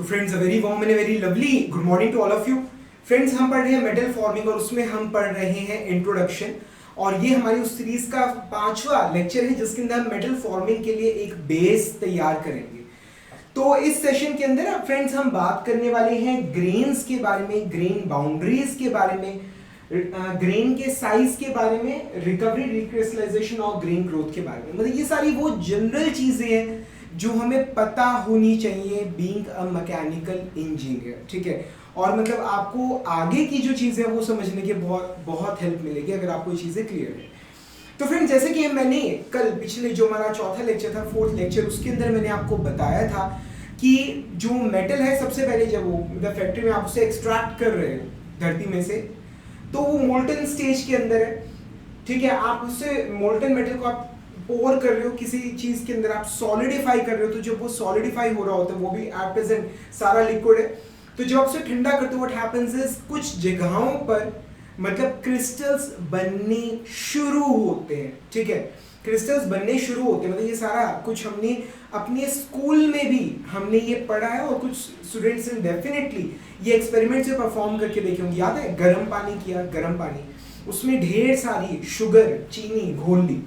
तो friends, a very warm and very lovely good morning to all of you. Friends, हम पढ़ रहे हैं मेटल फॉर्मिंग और उसमें हम पढ़ रहे हैं इंट्रोडक्शन। और ये हमारी उस सीरीज का 5वां लेक्चर है जिसके अंदर हम मेटल फॉर्मिंग के लिए एक बेस तैयार करेंगे। तो इस सेशन के अंदर फ्रेंड्स हम बात करने वाले हैं ग्रेन्स के बारे में, ग्रेन बाउंड्रीज के बारे में, ग्रेन के साइज के बारे में, रिकवरी रिक्रिस्टलाइजेशन और ग्रेन ग्रोथ के बारे में। मतलब ये सारी वो जनरल चीजें हैं जो हमें पता होनी चाहिए बीइंग अ मैकेनिकल इंजीनियर, ठीक है। और मतलब आपको आगे की जो चीजें हैं वो समझने के बहुत बहुत हेल्प मिलेगी अगर आपको ये चीजें क्लियर है। तो फ्रेंड्स, जैसे कि मैंने कल पिछले जो हमारा चौथा लेक्चर था, 4th लेक्चर, उसके अंदर मैंने आपको बताया था कि जो मेटल है सबसे पहले जब वो मतलब फैक्ट्री में आप उसे एक्सट्रैक्ट कर रहे हो धरती में से, तो वो मोल्टन स्टेज के अंदर है, ठीक है। आप उससे मोल्टन मेटल को आप पोर कर रहे हो किसी चीज के अंदर, आप सॉलिडिफाई कर रहे हो, तो जब वो सॉलिडिफाई हो रहा होता है वो भी एट प्रेजेंट सारा लिक्विड है, तो जब आप उसे ठंडा करते हो व्हाट हैपेंस इज कुछ जगहों पर मतलब क्रिस्टल्स बनने शुरू होते हैं, ठीक है। क्रिस्टल्स बनने शुरू होते हैं, मतलब ये सारा कुछ हमने अपने स्कूल में भी हमने ये पढ़ा है और कुछ स्टूडेंट्स ने डेफिनेटली ये एक्सपेरिमेंट से परफॉर्म करके देखे होंगे। याद है, गर्म पानी किया, गर्म पानी, उसमें ढेर सारी शुगर, चीनी घोल ली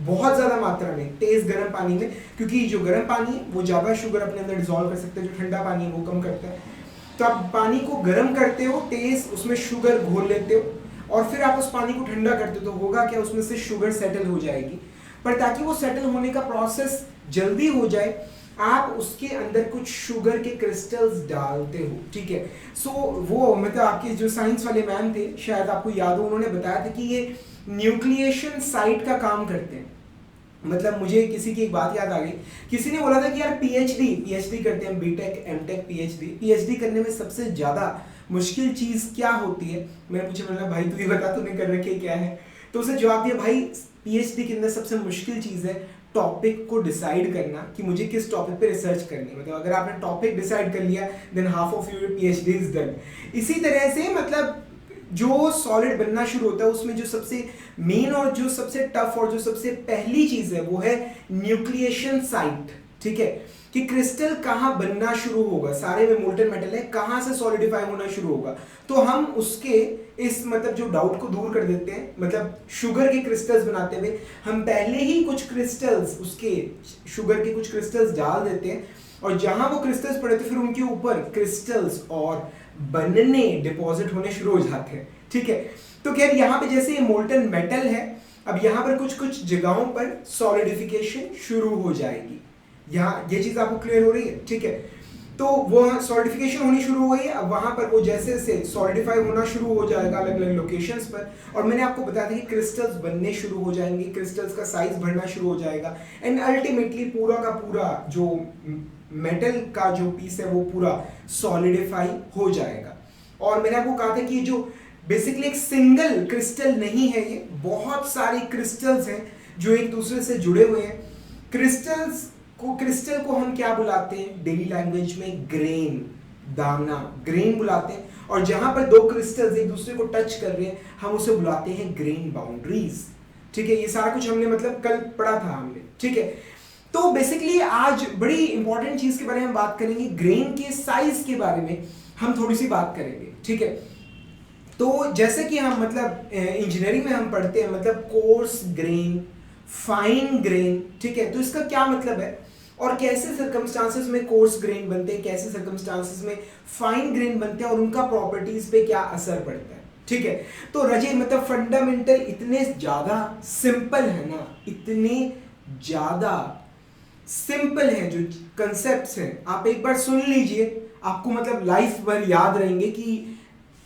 बहुत ज्यादा मात्रा में तेज गर्म पानी में, क्योंकि जो गर्म पानी है वो ज्यादा शुगर अपने अंदर डिसॉल्व कर सकता है, जो ठंडा पानी है वो कम करता है। तो आप पानी को गर्म करते हो, तेज उसमें शुगर घोल लेते हो और फिर आप उस पानी को ठंडा करते हो, तो होगा क्या, उसमें से शुगर सेटल हो जाएगी। पर ताकि वो सेटल होने का प्रोसेस जल्दी हो जाए, आप उसके अंदर कुछ शुगर के क्रिस्टल्स डालते हो, ठीक है। सो वो मतलब आपके जो साइंस वाले मैम थे, शायद आपको याद हो, उन्होंने बताया था कि ये न्यूक्लिएशन साइट का काम करते हैं। मतलब मुझे किसी की एक बात याद आ गई, किसी ने बोला था कि यार पीएचडी करते हैं, बीटेक एमटेक पीएचडी करने में सबसे ज्यादा मुश्किल चीज क्या होती है। मैंने पूछा, मैंने भाई तू ही बता, तूने कर रखे क्या है। तो उसे जवाब दिया, भाई पीएचडी के अंदर सबसे मुश्किल चीज है टॉपिक को डिसाइड करना कि मुझे किस टॉपिक पे रिसर्च करनी है। मतलब अगर आपने टॉपिक डिसाइड कर लिया than half of your PhD is done. इसी तरह से मतलब जो सॉलिड बनना शुरू होता है उसमें जो सबसे मेन और जो सबसे टफ और जो सबसे पहली चीज है वो है न्यूक्लिएशन साइट, ठीक है। कि क्रिस्टल कहाँ बनना शुरू होगा, सारे में मोल्टन मेटल है, कहाँ से सॉलिडिफाई होना शुरू होगा। तो हम उसके इस मतलब जो डाउट को दूर कर देते हैं, मतलब शुगर के क्रिस्टल्स बनाते हुए हम पहले ही कुछ क्रिस्टल्स, उसके शुगर के कुछ क्रिस्टल्स डाल देते हैं, और जहां वो क्रिस्टल्स पड़े थे फिर उनके ऊपर क्रिस्टल्स और बनने डिपॉजिट होने शुरू हो जाते हैं, ठीक है। तो खैर यहाँ पे जैसे ये मोल्टन मेटल है, अब यहाँ पर कुछ कुछ जगहों पर सॉलिडिफिकेशन शुरू हो जाएगी। यहाँ ये चीज आपको क्लियर हो रही है, ठीक है। तो वो सॉलिडिफिकेशन होनी शुरू हो गई है। अब वहां पर वो जैसे जैसे सॉलिडिफाई होना शुरू हो जाएगा अलग अलग लोकेशंस पर, और मैंने आपको बताया था कि क्रिस्टल्स बनने शुरू हो जाएंगे, क्रिस्टल्स का साइज बढ़ना शुरू हो जाएगा, एंड अल्टीमेटली पूरा का पूरा जो मेटल का जो पीस है वो पूरा सॉलिडिफाई हो जाएगा। और मैंने आपको कहा था कि जो बेसिकली एक सिंगल क्रिस्टल नहीं है, ये बहुत सारे क्रिस्टल्स हैं जो एक दूसरे से जुड़े हुए हैं। क्रिस्टल को हम क्या बुलाते हैं डेली लैंग्वेज में, ग्रेन, दाना, ग्रेन बुलाते हैं। और जहां पर दो क्रिस्टल्स एक दूसरे को टच कर रहे हैं हम उसे बुलाते हैं ग्रेन बाउंड्रीज, ठीक है। ये सारा कुछ हमने मतलब कल पढ़ा था हमने, ठीक है। तो बेसिकली आज बड़ी इंपॉर्टेंट चीज के बारे में बात करेंगे, ग्रेन के साइज के बारे में हम थोड़ी सी बात करेंगे, ठीक है। तो जैसे कि हम मतलब इंजीनियरिंग में हम पढ़ते हैं मतलब कोर्स ग्रेन, फाइन ग्रेन, ठीक है। तो इसका क्या मतलब है और कैसे सर्कमस्टांसेस में कोर्स ग्रेन बनते हैं, कैसे सर्कमस्टांसेस में फाइन ग्रेन बनते हैं और उनका प्रॉपर्टीज पे क्या असर पड़ता है, ठीक है। तो रजे मतलब फंडामेंटल इतने ज्यादा सिंपल है ना, इतने ज्यादा सिंपल है जो कंसेप्ट्स हैं, आप एक बार सुन लीजिए, आपको मतलब लाइफ भर याद रहेंगे कि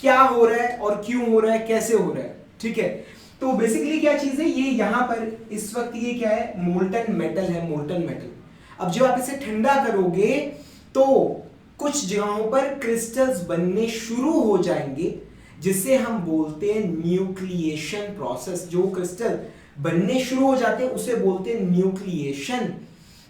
क्या हो रहा है और क्यों हो रहा है, कैसे हो रहा है, ठीक है। तो बेसिकली क्या चीज है ये, यहां पर इस वक्त ये क्या है, मोल्टन मेटल है, मोल्टन मेटल। अब जब आप इसे ठंडा करोगे तो कुछ जगहों पर क्रिस्टल्स बनने शुरू हो जाएंगे जिसे हम बोलते हैं न्यूक्लिएशन प्रोसेस। जो क्रिस्टल बनने शुरू हो जाते हैं उसे बोलते हैं न्यूक्लिएशन,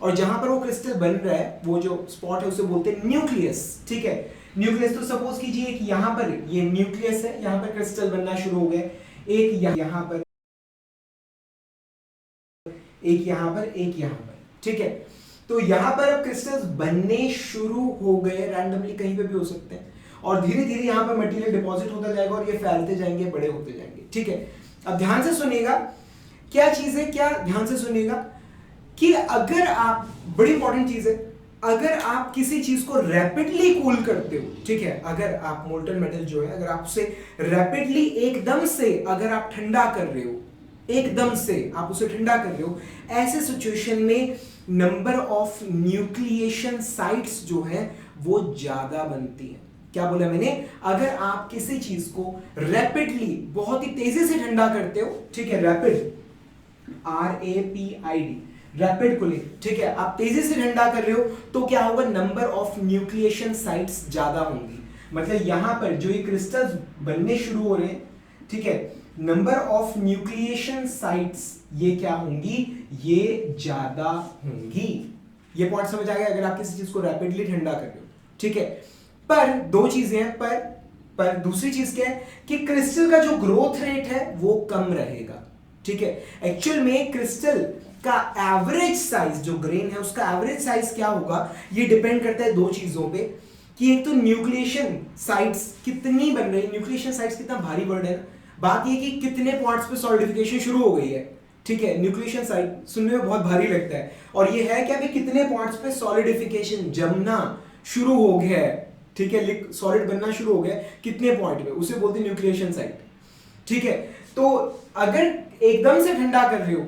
और जहां पर वो क्रिस्टल बन रहा है वो जो स्पॉट है उसे बोलते हैं न्यूक्लियस, ठीक है। न्यूक्लियस, तो सपोज कीजिए कि यहां पर ये न्यूक्लियस है, यहां पर क्रिस्टल बनना शुरू हो गए, एक यहां पर, एक यहां पर, एक यहां पर, ठीक है। तो यहां पर अब क्रिस्टल्स बनने शुरू हो गए, रैंडमली कहीं पे भी हो सकते हैं, और धीरे धीरे यहां पर मटेरियल डिपॉजिट होता जाएगा और ये फैलते जाएंगे, बड़े होते जाएंगे। ठीक है, अब ध्यान से सुनिएगा क्या चीज है, क्या ध्यान से सुनिएगा कि अगर आप, बड़ी इंपॉर्टेंट चीज है, अगर आप किसी चीज को रैपिडली कूल करते हो, ठीक है, अगर आप मोल्टन मेटल जो है अगर आप उसे रैपिडली एकदम से अगर आप ठंडा कर रहे हो, एकदम से आप उसे ठंडा कर रहे हो, ऐसे सिचुएशन में नंबर ऑफ न्यूक्लिएशन साइट्स जो है वो ज्यादा बनती है। क्या बोला मैंने, अगर आप किसी चीज को रैपिडली बहुत ही तेजी से ठंडा करते हो, ठीक है, रैपिड, RAPID, रैपिड कूलिंग, ठीक है, आप तेजी से ठंडा कर रहे हो तो क्या होगा, नंबर ऑफ न्यूक्लिएशन साइट्स ज्यादा होंगी। मतलब यहां पर जो ये क्रिस्टल्स बनने शुरू हो रहे हैं, ठीक है, नंबर ऑफ न्यूक्लिएशन साइट्स ये क्या होंगी, ये ज्यादा होंगी। ये पॉइंट समझ आ गया, अगर आप किसी चीज को रैपिडली ठंडा कर रहे हो, ठीक है। पर दो चीजें हैं, पर दूसरी चीज क्या है कि क्रिस्टल का जो ग्रोथ रेट है वो कम रहेगा। ठीक है, एक्चुअल में क्रिस्टल का एवरेज साइज, जो ग्रेन है उसका एवरेज साइज क्या होगा, ये डिपेंड करता है दो चीजों पे, कि एक तो न्यूक्लिएशन साइट्स कितनी बन रही है, न्यूक्लिएशन साइट्स कितना भारी वर्ड है ना, बात ये कि कितने पॉइंट्स पे सॉलिडिफिकेशन शुरू हो गई है। ठीक है, न्यूक्लिएशन साइट सुनने में बहुत भारी लगता है, और ये है क्या भी, कितने पॉइंट्स पे सॉलिडिफिकेशन जमना शुरू हो गया है, ठीक है, सॉलिड बनना शुरू हो गया, कितने पॉइंट पे, उसे बोलते हैं न्यूक्लिएशन साइट। ठीक है, तो अगर एकदम से ठंडा कर रहे हो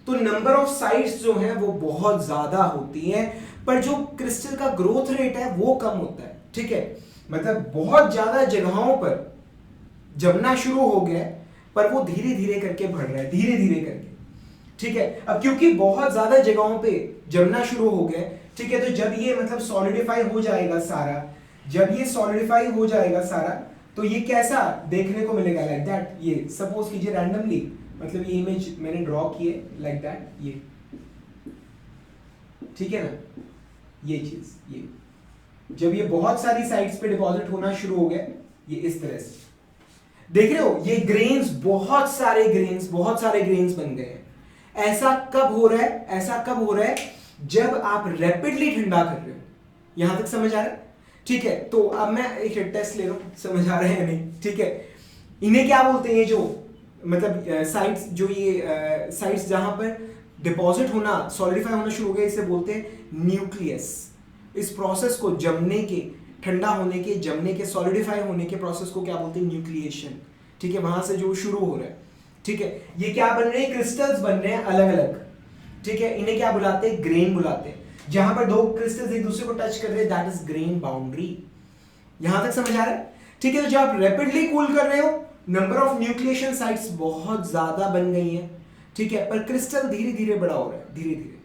तो नंबर ऑफ साइट्स जो है वो बहुत ज्यादा होती हैं, पर जो क्रिस्टल का ग्रोथ रेट है वो कम होता है। ठीक है, मतलब बहुत ज्यादा जगहों पर जमना शुरू हो गया, पर वो धीरे धीरे करके बढ़ रहा है, धीरे धीरे करके। ठीक है, अब क्योंकि बहुत ज्यादा जगहों पे जमना शुरू हो गया, ठीक है, तो जब ये मतलब सॉलिडिफाई हो जाएगा सारा, जब ये सॉलिडिफाई हो जाएगा सारा, तो ये कैसा देखने को मिलेगा, लाइक दैट। ये सपोज कीजिए रैंडमली, मतलब ये इमेज मैंने ड्रॉ किए लाइक दैट, ये ठीक है ना, ये चीज, ये जब ये बहुत सारी साइड्स पे डिपॉजिट होना शुरू हो गया, ये इस तरह से देख रहे हो, ये ग्रेन्स, बहुत सारे ग्रेन्स बन गए हैं। ऐसा कब हो रहा है, ऐसा कब हो रहा है, जब आप रैपिडली ठंडा कर रहे हो। यहां तक समझ आ रहा है? ठीक है, तो अब मैं एक टेस्ट ले रहा हूं, समझ आ रहा है या नहीं। ठीक है, इन्हें क्या बोलते हैं, ये जो मतलब साइट्स, जो ये साइट्स जहां पर डिपॉजिट होना, सॉलिडिफाई होना शुरू हो गया, इसे बोलते हैं न्यूक्लियस। इस प्रोसेस को, जमने के, ठंडा होने के, जमने के, सॉलिडिफाई होने के प्रोसेस को क्या बोलते हैं, न्यूक्लिएशन। ठीक है, वहां से जो शुरू हो रहा है। ठीक है, ये क्या बन रहे हैं, क्रिस्टल्स बन रहे हैं अलग अलग। ठीक है, इन्हें क्या बुलाते हैं, ग्रेन बुलाते हैं। जहां पर दो क्रिस्टल्स एक दूसरे को टच कर रहे हैं, दैट इज ग्रेन बाउंड्री। यहां तक समझ आ रहा है? ठीक है, तो जब आप रैपिडली कूल कर रहे हो, नंबर ऑफ न्यूक्लिएशन साइट्स बहुत ज्यादा बन गई हैं। ठीक है, पर क्रिस्टल धीरे धीरे बड़ा हो रहा है, धीरे धीरे।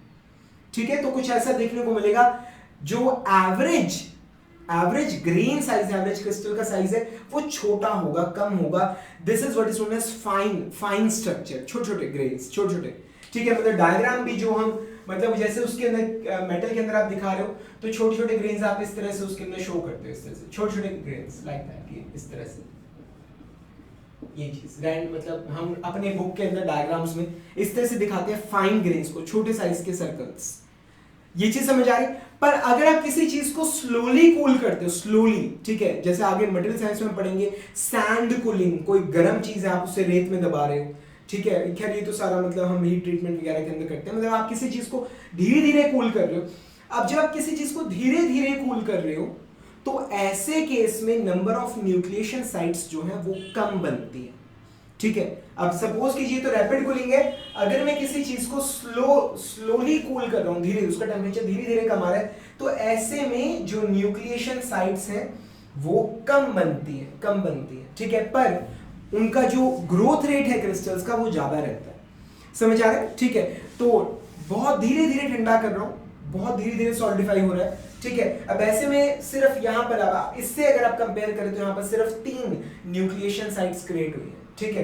ठीक है, तो कुछ ऐसा देखने को मिलेगा, जो average grain size, average crystal का साइज है वो छोटा होगा, कम होगा। This is what is known as fine structure, छोटे छोटे ग्रेन्स, छोटे छोटे। ठीक है, मतलब डायग्राम भी जो हम, मतलब जैसे उसके अंदर मेटल के अंदर आप दिखा रहे हो, तो छोटे छोटे ग्रेन्स आप इस तरह से उसके अंदर शो करते हो, इस तरह से छोटे छोटे ग्रेन्स लाइक दैट, इस तरह से। ये चीज रैंड, मतलब हम अपने बुक के अंदर डायग्राम्स में इस तरह से दिखाते हैं फाइन ग्रेन्स को, छोटे साइज के सर्कल्स। ये चीज समझ आ रही? पर अगर आप किसी चीज को स्लोली कूल करते हो, स्लोली, ठीक है, जैसे आगे मटेरियल साइंस में पढ़ेंगे, सैंड कूलिंग, कोई गर्म चीज है, आप उसे रेत में दबा रहे हो। ठीक है, खैर ये तो सारा मतलब हम हीट ट्रीटमेंट वगैरह के अंदर करते हैं, मतलब आप किसी चीज को धीरे धीरे कूल कर रहे हो। अब जब आप किसी चीज को धीरे धीरे कूल कर रहे हो, तो ऐसे केस में नंबर ऑफ न्यूक्लिएशन साइट्स जो है वो कम बनती है। ठीक है, अब सपोज कीजिए तो रैपिड कूलिंग है, अगर मैं किसी चीज को स्लोली कूल कर रहा हूं, धीरे, उसका टेम्परेचर धीरे धीरे कम आ रहा है, तो ऐसे में जो न्यूक्लिएशन साइट्स हैं वो कम बनती है। ठीक है, पर उनका जो ग्रोथ रेट है क्रिस्टल्स का वो ज्यादा रहता है। समझ आ रहा है? ठीक है, तो बहुत धीरे धीरे ठंडा कर रहा हूं, बहुत धीरे धीरे सॉलिडिफाई हो रहा है। ठीक है, अब ऐसे में सिर्फ यहां पर, अब इससे अगर आप कंपेयर करें तो यहां पर सिर्फ 3 न्यूक्लिएशन साइट्स क्रिएट हुई है। ठीक है,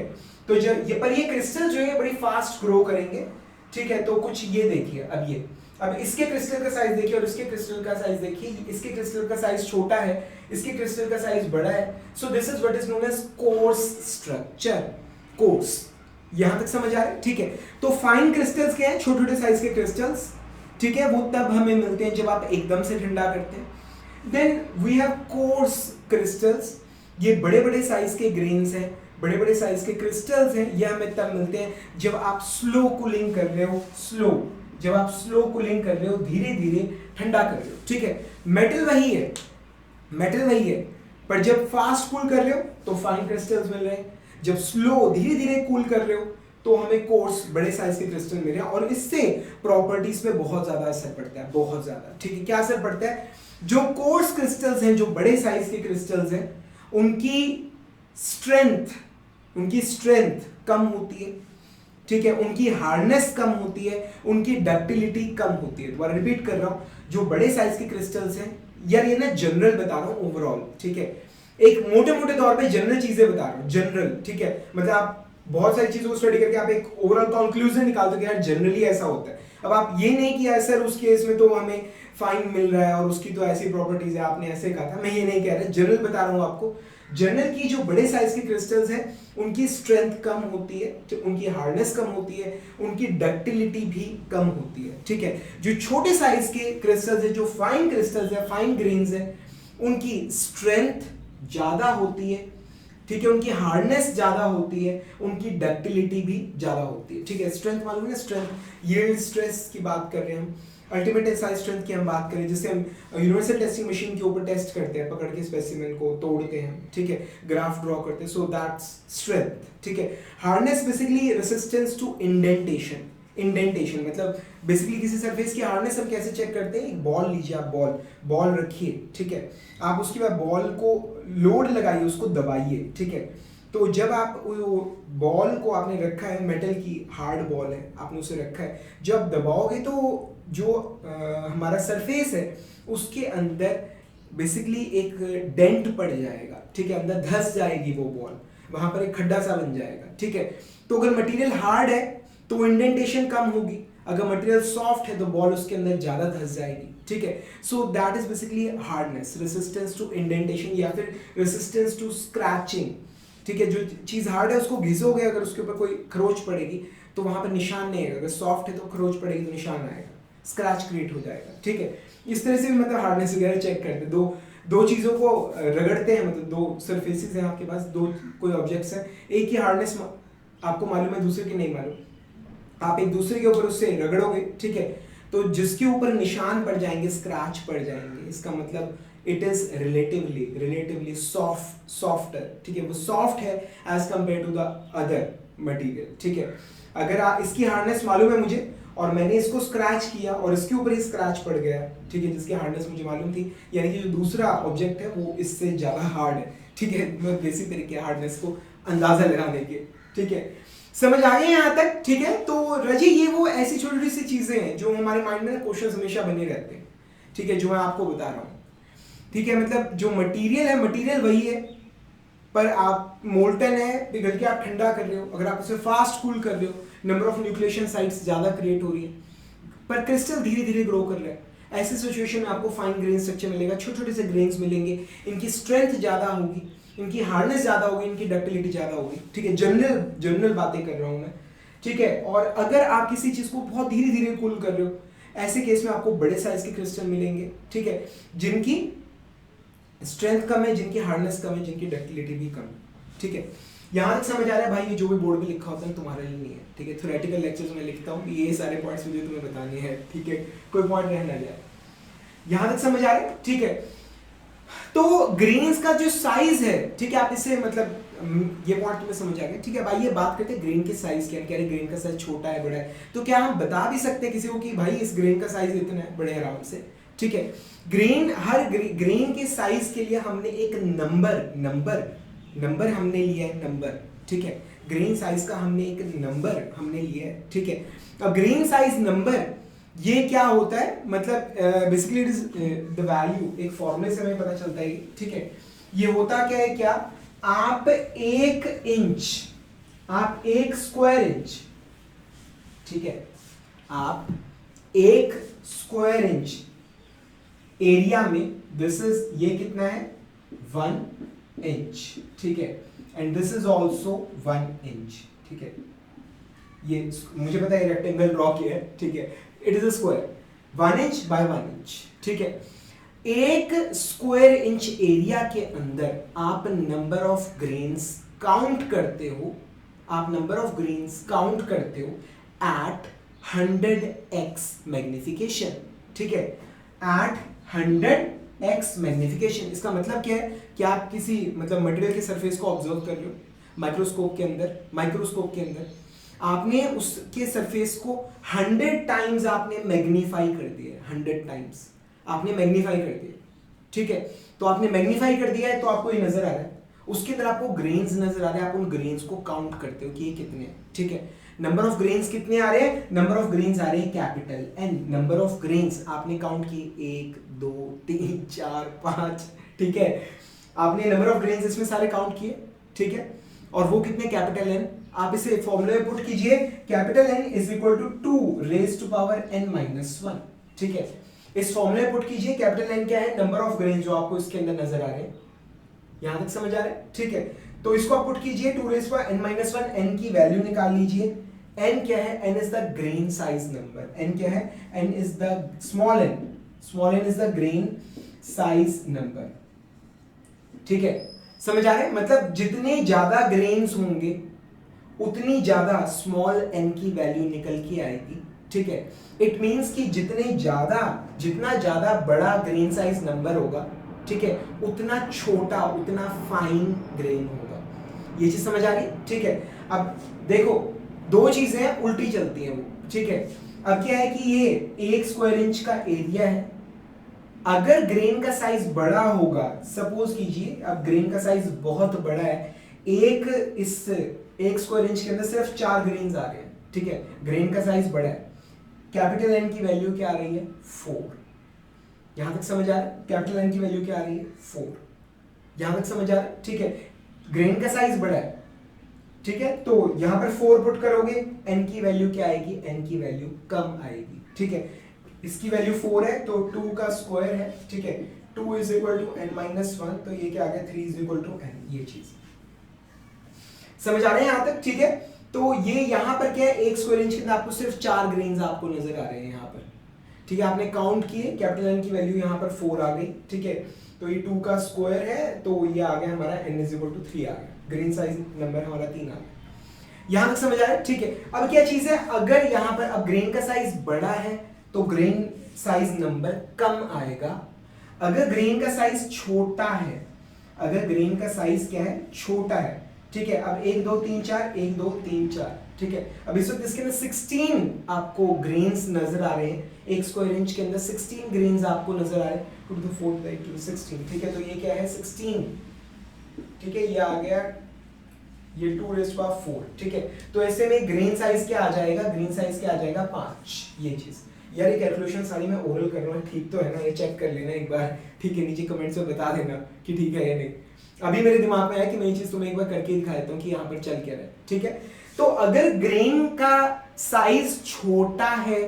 तो जब ये, पर ये क्रिस्टल जो है बड़ी फास्ट ग्रो करेंगे। ठीक है, तो कुछ ये देखिए, अब इसके क्रिस्टल का साइज देखिए और इसके क्रिस्टल का साइज देखिए, इसके क्रिस्टल का साइज छोटा है, इसके क्रिस्टल का साइज बड़ा है। So this is what is known as coarse structure, coarse. यहां तक समझ आ रहा है? ठीक है, तो फाइन क्रिस्टल्स क्या है, छोटे छोटे साइज के क्रिस्टल्स, ठीक है, वो तब हमें मिलते हैं जब आप एकदम से ठंडा करते हैं। Then we have coarse crystals, ये बड़े बड़े साइज के ग्रेन्स हैं, बड़े बड़े साइज के क्रिस्टल्स हैं, ये हमें तब मिलते हैं जब आप स्लो कूलिंग कर रहे हो, जब आप स्लो कूलिंग कर रहे हो, धीरे धीरे ठंडा कर रहे हो। ठीक है, मेटल वही है, पर जब फास्ट कूल कर रहे हो तो फाइन क्रिस्टल्स मिल रहे हैं, जब स्लो धीरे धीरे कूल कर रहे हो तो हमें कोर्स बड़े साइज के क्रिस्टल मिल रहे हैं, और इससे प्रॉपर्टीज पे बहुत ज्यादा असर पड़ता है, बहुत ज्यादा। ठीक है, क्या असर पड़ता है? जो कोर्स क्रिस्टल्स हैं, जो बड़े साइज के क्रिस्टल्स हैं, उनकी स्ट्रेंथ कम होती है। ठीक है, उनकी हार्डनेस कम होती है, उनकी डक्टिलिटी कम होती है। दोबारा रिपीट कर रहा हूं, जो बड़े साइज के क्रिस्टल्स हैं, यार ये ना जनरल बता रहा हूं, ओवरऑल। ठीक है, एक मोटे मोटे तौर पे जनरल चीजें बता रहा हूं, जनरल। ठीक है, मतलब आप बहुत सारी चीजों को स्टडी करके आप एक ओवरऑल कंक्लूजन निकाल दो कि यार जनरली ऐसा होता है। अब आप ये नहीं किया सर उस केस में तो हमें फाइन मिल रहा है और उसकी तो ऐसी प्रॉपर्टीज है, आपने ऐसे कहा था, मैं ये नहीं कह रहा, जनरल बता रहा हूं आपको। जनरल की जो बड़े साइज के क्रिस्टल्स हैं, उनकी स्ट्रेंथ कम होती है, उनकी हार्डनेस कम होती है, उनकी डक्टिलिटी भी कम होती है। ठीक है, जो छोटे साइज के क्रिस्टल्स हैं, जो फाइन क्रिस्टल्स हैं, फाइन ग्रेन्स हैं, उनकी स्ट्रेंथ ज्यादा होती है। ठीक है, उनकी हार्डनेस ज्यादा होती है, उनकी डक्टिलिटी भी ज्यादा होती है। ठीक है, स्ट्रेंथ मालूम है, स्ट्रेंथ यील्ड स्ट्रेस की बात कर रहे हैं हम, अल्टीमेट टेंसाइल स्ट्रेंथ की हम बात करें, जिससे हम यूनिवर्सल टेस्टिंग मशीन के ऊपर टेस्ट करते हैं, पकड़ के स्पेसिमेन को तोड़ते हैं। ठीक है, ग्राफ ड्रॉ करते हैं, सो दैट्स स्ट्रेंथ। ठीक है, hardness basically resistance to indentation मतलब बेसिकली किसी सरफेस की हार्डनेस हम कैसे चेक करते हैं? एक बॉल लीजिए, आप बॉल रखिए। ठीक है, आप उसके बाद बॉल को लोड लगाइए, उसको दबाइए। ठीक है, तो जब आप बॉल को आपने रखा है, मेटल की हार्ड बॉल है, आपने उसे रखा है, जब दबाओगे तो जो हमारा सरफेस है उसके अंदर बेसिकली एक डेंट पड़ जाएगा। ठीक है, अंदर धंस जाएगी वो बॉल, वहां पर एक खड्डा सा बन जाएगा। ठीक है, तो अगर मटेरियल हार्ड है तो इंडेंटेशन कम होगी, अगर मटेरियल सॉफ्ट है तो बॉल उसके अंदर ज्यादा धंस जाएगी। ठीक है, so that is basically hardness, resistance to indentation या फिर रेसिस्टेंस टू स्क्रैचिंग। ठीक है, जो चीज हार्ड है उसको घिसोगे, अगर उसके ऊपर कोई खरोच पड़ेगी तो वहां पर निशान नहीं आएगा, अगर सॉफ्ट है तो खरोच पड़ेगी तो निशान आएगा, स्क्रैच क्रिएट हो जाएगा। ठीक है, इस तरह से भी मतलब हार्डनेस वगैरह चेक करते हैं। दो चीजों को रगड़ते हैं, मतलब दो सरफेसेस हैं आपके पास, दो कोई ऑब्जेक्ट्स हैं, एक की हार्डनेस आपको मालूम है, दूसरे की नहीं मालूम, आप एक दूसरे के ऊपर उससे रगड़ोगे। ठीक है, तो जिसके ऊपर निशान पड़ जाएंगे, स्क्रैच पड़ जाएंगे, इसका मतलब इट इज रिलेटिवली सॉफ्टर। ठीक है, वो सॉफ्ट है as compare to the other material. ठीक है, अगर आप इसकी हार्डनेस मालूम है मुझे और मैंने इसको स्क्रैच किया और इसके ऊपर ही स्क्रैच पड़ गया, ठीक है, जिसकी हार्डनेस मुझे मालूम थी, यानी कि जो दूसरा ऑब्जेक्ट है वो इससे ज्यादा हार्ड है। ठीक है, मैं बेसिक तरीके हार्डनेस को अंदाजा लगाने के। ठीक है, समझ आ गए यहाँ तक? ठीक है, तो रजी ये वो ऐसी छोटी छोटी सी चीजें हैं जो हमारे माइंड में क्वेश्चन हमेशा बने रहते हैं। ठीक है, जो मैं आपको बता रहा हूँ। ठीक है, मतलब जो मटेरियल है, मटेरियल वही है, पर आप मोल्टन है, पिघल के आप ठंडा कर रहे हो, अगर आप उसे फास्ट कूल कर रहे हो, नंबर ऑफ न्यूक्लिएशन साइट्स ज्यादा क्रिएट हो रही है, पर क्रिस्टल धीरे धीरे ग्रो कर रहा है। ऐसी सिचुएशन में आपको फाइन ग्रेन स्ट्रक्चर मिलेगा, छोटे छोटे से ग्रेन्स मिलेंगे, इनकी स्ट्रेंथ ज्यादा होगी, इनकी हार्डनेस ज्यादा होगी, इनकी डक्टिलिटी ज्यादा होगी। ठीक है, जनरल बातें कर रहा हूं मैं। ठीक है, और अगर आप किसी चीज को बहुत धीरे धीरे कूल कर रहे हो, ऐसे केस में आपको बड़े साइज के क्रिस्टल मिलेंगे। ठीक है, जिनकी स्ट्रेंथ कम है, जिनकी हार्डनेस कम है, जिनकी डक्टिलिटी भी कम है। ठीक है, यहाँ तक समझ आ रहा है भाई? ये जो भी बोर्ड पे लिखा होता है तुम्हारे लिए नहीं है। ठीक है, थ्योरेटिकल लेक्चर्स में लिखता हूँ, ये सारे पॉइंट्स मुझे तुम्हें बताने हैं। ठीक है, कोई पॉइंट रह ना जाए। यहाँ तक समझ आ रहा है? ठीक है, तो ग्रेन्स का जो साइज है, ठीक है, आप इसे मतलब ये पॉइंट तुम्हें समझ आ गया। ठीक है भाई, ये बात करते हैं ग्रेन के साइज क्या है, ग्रेन का साइज छोटा है बड़ा है, तो क्या हम बता भी सकते हैं किसी को कि भाई इस ग्रेन का साइज इतना है, बड़े आराम से। ठीक है, हर ग्रेन के साइज के लिए हमने एक नंबर हमने लिया है, नंबर। ठीक है, ग्रेन साइज का हमने एक नंबर हमने लिया है। ठीक है, अब ग्रेन साइज नंबर ये क्या होता है, मतलब basically it is the value, एक फॉर्मूले से हमें पता चलता है। ठीक है, ये होता क्या है, क्या आप एक स्क्वायर इंच, ठीक है, आप एक स्क्वायर इंच एरिया में, दिस इज, ये कितना है 1 इंच। ठीक है, and this is also 1 inch. ठीक है, ये मुझे पता है रेक्टेंगल ड्रॉ किया है। ठीक है, it is a square. 1 inch by 1 inch, ठीक है। एक स्क्वायर इंच एरिया के अंदर आप नंबर ऑफ ग्रेन्स काउंट करते हो, आप नंबर ऑफ ग्रेन्स काउंट करते हो एट 100x मैग्निफिकेशन, ठीक है, एट 100x मैग्निफिकेशन। इसका मतलब क्या है कि आप किसी मतलब मटेरियल के सरफेस को ऑब्जर्व कर रहे हो माइक्रोस्कोप के अंदर आपने उसके सरफेस को 100 टाइम्स आपने मैग्नीफाई कर दिया, 100 टाइम्स आपने मैग्नीफाई कर दिया, ठीक है। तो आपने मैग्नीफाई कर दिया है तो आपको ये नजर आ रहा है, उसके अंदर आपको ग्रेन्स नजर आ रहे हैं, आप उन ग्रेन्स को काउंट करते हो कि ये कितने हैं, ठीक है। नंबर ऑफ ग्रेन्स कितने आ रहे हैं, नंबर ऑफ ग्रेन्स आ रहे हैं capital N. Number of grains आपने काउंट किए 1 2 3 4 5, ठीक है। आपने नंबर ऑफ ग्रेन्स इसमें सारे काउंट किए, ठीक है, और वो कितने कैपिटल एन। आप इसे फॉर्मूले में पुट कीजिए, capital N is equal to 2 raise to power n minus 1, ठीक है। इस फॉर्मूले में पुट कीजिए, कैपिटल एन क्या है, नंबर ऑफ ग्रेन्स जो आपको इसके अंदर नजर आ रहे हैं, यहां तक समझ आ रहा है, ठीक है। तो इसको आप पुट कीजिए 2 raise to n minus 1, n की वैल्यू निकाल लीजिए। n क्या है, n is the grain size number, n क्या है, n is the small n is the grain size number, ठीक है। समझ आ रहा है, मतलब जितने ज्यादा ग्रेन्स होंगे उतनी ज्यादा स्मॉल n की वैल्यू निकल के आएगी, ठीक है। इट मींस कि जितना ज्यादा बड़ा ग्रेन साइज नंबर होगा, ठीक है, उतना छोटा उतना फाइन ग्रेन होगा। ये चीज समझ आ गई, ठीक है। अब देखो दो चीजें हैं उल्टी चलती हैं वो, ठीक है। अब क्या है कि ये 1 स्क्वायर इंच का एरिया है, अगर ग्रेन का साइज बड़ा होगा, सपोज कीजिए अब ग्रेन का साइज बहुत बड़ा है, एक स्क्वायर इंच के अंदर सिर्फ 4 ग्रेन्स आ रहे हैं, ठीक है, ग्रेन का साइज बड़ा है, कैपिटल एन की वैल्यू क्या आ रही है 4। यहां तक समझ आ रहा है, कैपिटल एन की वैल्यू क्या आ रही है 4, यहां तक समझ आ रहा है, ठीक है। ग्रेन का साइज बड़ा है, ठीक है, तो यहां पर 4 पुट करोगे, एन की वैल्यू क्या आएगी, एन की वैल्यू कम आएगी, ठीक है। इसकी वैल्यू 4 है तो 2 का स्क्वायर है, ठीक है, 2 is equal to n minus 1, तो ये क्या आ गया 3 इज इक्वल टू n। ये चीज समझ आ रहे हैं यहां तक, ठीक है। तो ये यहां पर क्या है, 1 स्क्वायर इंच के अंदर आपको सिर्फ 4 ग्रेन्स आपको नजर आ रहे हैं यहां पर, ठीक है। आपने काउंट किए, कैपिटल एन की वैल्यू यहां पर 4 आ गई, ठीक है। तो ये 2 का स्क्वायर है तो ये आ गया हमारा n इज इक्वल टू 3 आ गया, ग्रेन साइज नंबर हमारा 3 आ गया। यहां तक समझ आ रहा है, ठीक है। अब क्या चीज है, अगर यहां पर अब ग्रेन का साइज बड़ा है तो ग्रेन साइज नंबर कम आएगा, अगर ग्रेन का साइज छोटा है, अगर ग्रेन का साइज क्या है छोटा है, ठीक है। अब 1 2 3 4 1 2 3 4, ठीक है। अब इस वक्त इसके अंदर 16 आपको ग्रेन्स नजर आ रहे हैं, 1 स्क्वायर इंच के अंदर 16 ग्रेन्स आपको नजर आ रहे हैं, 2 to the 4 by 2 16, ठीक है। तो ये क्या है 16, ठीक है, ये आ गया ये 2 raised to 4, ठीक है। तो ऐसे में ग्रेन साइज क्या आ जाएगा, ग्रेन साइज क्या आ जाएगा 5। ये चीज यार, ये कैलकुलेशन सारी मैं ओरल कर रहा हूँ, ठीक तो है ना, ये चेक कर लेना एक बार, ठीक है, नीचे कमेंट्स में बता देना कि ठीक है या नहीं। अभी मेरे दिमाग में आया कि मैं ये चीज तुम्हें एक बार करके दिखा देता हूँ कि यहाँ पर चल क्या रहा है, ठीक है। तो अगर ग्रेन का साइज छोटा है,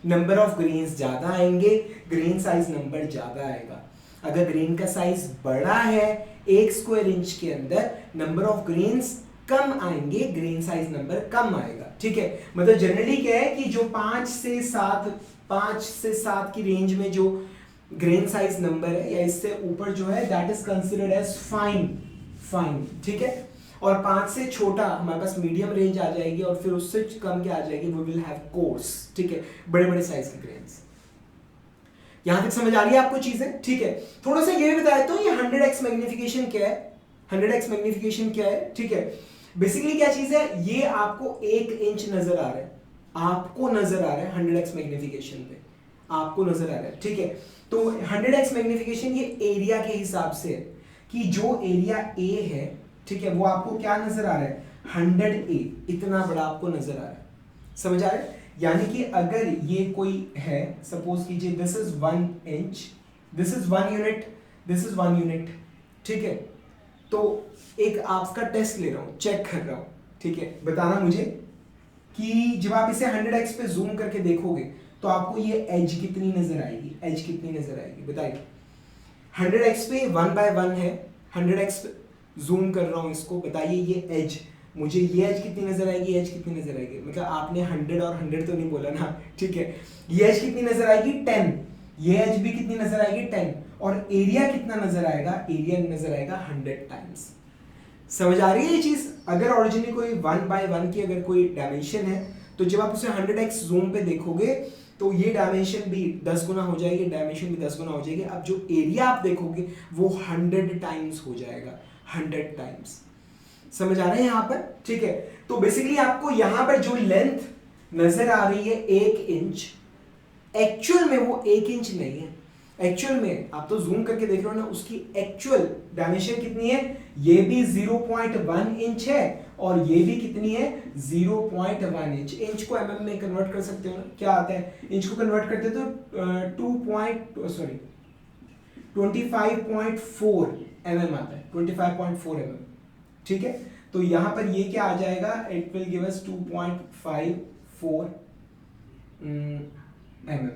नंबर ऑफ ग्रेन्स ज्यादा आएंगे, ग्रेन साइज नंबर ज्यादा आएगा। अगर ग्रेन का साइज बड़ा है, 1 स्क्वायर इंच के अंदर नंबर ऑफ ग्रेन्स कम आएंगे, ग्रेन साइज नंबर कम आएगा, ठीक है। मतलब जनरली क्या है कि जो 5 से 7 की रेंज में जो ग्रेन साइज नंबर है या इससे ऊपर जो है, that is considered as fine, ठीक है। और 5 से छोटा हमारे पास मीडियम रेंज आ जाएगी, और फिर उससे कम क्या आ जाएगी, वी विल हैव कोर्स, ठीक है, बड़े बड़े साइज के ग्रेन्स। यहां तक समझ आ रही है आपको चीजें, ठीक है। थोड़ा सा ये भी बता देता हूं, ये 100x मैग्निफिकेशन क्या है, 100x मैग्निफिकेशन क्या है, ठीक है। बेसिकली क्या चीज है, ये आपको 1 इंच नजर आ रहा है, आपको नजर आ रहा है 100x मैग्निफिकेशन पे, आपको नजर आ रहा है, ठीक है। तो 100x मैग्निफिकेशन ये एरिया के हिसाब से है कि जो एरिया A है, ठीक है, वो आपको क्या नजर आ रहा है 100A, इतना बड़ा आपको नजर आ रहा है, समझ आ रहा है। यानी कि अगर ये कोई है, सपोज कीजिए this is 1 inch, this is 1 unit, this is 1 unit, ठीक है। तो एक आपका टेस्ट ले रहा हूं, चेक कर रहा हूं, ठीक है, बताना मुझे कि जब आप इसे 100x पे जूम करके देखोगे तो आपको ये एज कितनी नजर आएगी, एज कितनी नजर आएगी बताइए। 100x पे 1 by 1 है, 100x पे जूम कर रहा हूं इसको, बताइए ये एज मुझे ये एज कितनी नजर आएगी, एज कितनी नजर आएगी, मतलब आपने 100 और 100 तो नहीं बोला ना, ठीक है। ये एज कितनी नजर आएगी 10, ये एज भी कितनी नजर आएगी 10, और एरिया कितना नजर आएगा, एरिया नजर आएगा 100 टाइम्स। समझ आ रही है ये चीज? अगर ओरिजिनली कोई 1/1 की अगर कोई डायमेंशन है तो जब आप उसे 100x जूम पे देखोगे तो ये डायमेंशन भी 10 गुना हो जाएगी, डायमेंशन भी 10 गुना हो जाएगी। अब जो एरिया आप देखोगे वो 100 टाइम्स हो जाएगा, 100 टाइम्स। समझ आ रहा है यहाँ पर? ठीक है। तो बेसिकली आपको यहाँ पर जो लेंथ नजर आ रही है 1 इंच, एक्चुअल में वो 1 इंच नहीं है। एक्चुअल में आप तो जूम करके देख रहे हो ना, उसकी एक्चुअल डायमेंशन कितनी है, ये भी 0.1 इंच है और ये भी कितनी है 0.1 इंच। इंच को mm में कन्वर्ट कर सकते हो ना, क्या आता है, इंच को कन्वर्ट करते तो 25.4 mm आता है, 25.4 mm, ठीक है। तो यहां पर ये क्या आ जाएगा, it will give us 2.54 mm